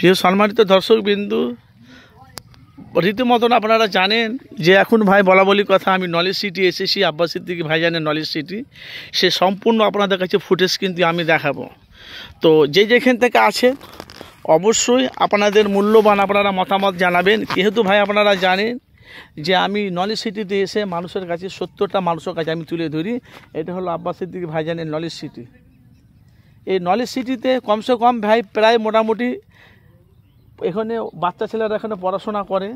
প্রিয় সম্মানিত দর্শকবিন্দু, রীতিমতন আপনারা জানেন যে এখন ভাই বলা বলি কথা, আমি নলেজ সিটি এসেছি, আব্বাস সিদ্দিকী ভাইজানের নলেজ সিটি। সে সম্পূর্ণ আপনাদের কাছে ফুটেজ কিন্তু আমি দেখাবো। তো যেখান থেকে আছে অবশ্যই আপনাদের মূল্যবান আপনারা মতামত জানাবেন। যেহেতু ভাই আপনারা জানেন যে আমি নলেজ সিটিতে এসে মানুষের কাছে 70টা মানুষের কাছে আমি তুলে ধরি। এটা হলো আব্বাস সিদ্দিকী ভাইজানের নলেজ সিটি। এই নলেজ সিটিতে কমসে কম ভাই প্রায় মোটামুটি এখানে বাচ্চা ছেলেরা এখানে পড়াশোনা করে।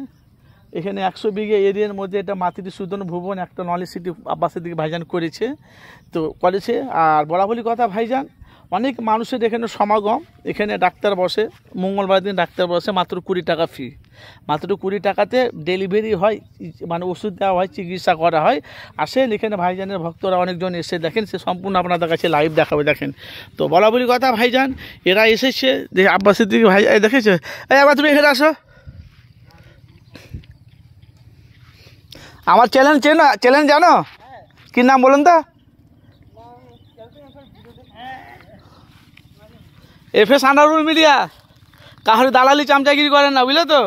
এখানে 100 বিঘে এরিয়ার মধ্যে এটা মাতৃসূদন ভুবন একটা নলেজ সিটি আব্বাস সিদ্দিকী ভাইজান করেছে। আর বরাবরই কথা ভাইজান, অনেক মানুষের এখানে সমাগম। এখানে ডাক্তার বসে, মঙ্গলবার দিন ডাক্তার বসে, মাত্র 20 টাকা ফি। মাত্র 20 টাকাতে ডেলিভারি হয়, মানে ওষুধ দেওয়া হয়, চিকিৎসা করা হয়। আসেন এখানে ভাইজানের ভক্তরা অনেকজন এসে দেখেন, সে সম্পূর্ণ আপনাদের কাছে লাইভ দেখাবে। দেখেন তো বরাবরই কথা ভাইজান, এরা এসেছে দেখে আব্বাস সিদ্দিকী ভাই দেখেছে। এই আবার তুমি এখানে আসো, আমার চ্যালেঞ্জ জানো কি নাম বলুন তো? FS Anarul media. কাহার দালালি চামচাগিরি করেন না, বুঝলে তো?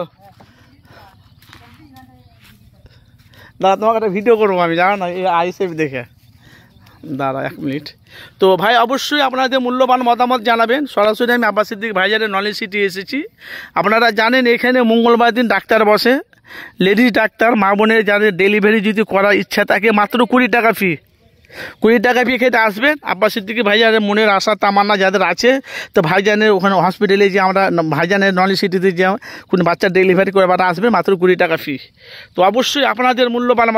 দাদা তোমাকে একটা ভিডিও করবো আমি, জানো না, এই আইসেফ দেখে। দাঁড়া 1 মিনিট। তো ভাই অবশ্যই আপনাদের মূল্যবান মতামত জানাবেন। সরাসরি আমি আব্বাস সিদ্দিকী ভাইজানের নলেজ সিটি এসেছি। আপনারা জানেন এখানে মঙ্গলবার দিন ডাক্তার বসে, লেডিস ডাক্তার, মা বোনের যাদের ডেলিভারি যদি করার ইচ্ছা থাকে, মাত্র 20 টাকা ফি। 20 টাকা ফি খেতে আসবেন। আব্বাস সিদ্দিকী ভাইজানের মনের আশা তামান্না যাদের আছে, তো ভাইজানের ওখানে হসপিটালে যে আমরা ভাইজানের নলেজ সিটিতে যে কোনো বাচ্চা ডেলিভারি করে আসবে, মাত্র 20 টাকা ফি। তো অবশ্যই আপনাদের মূল্যবান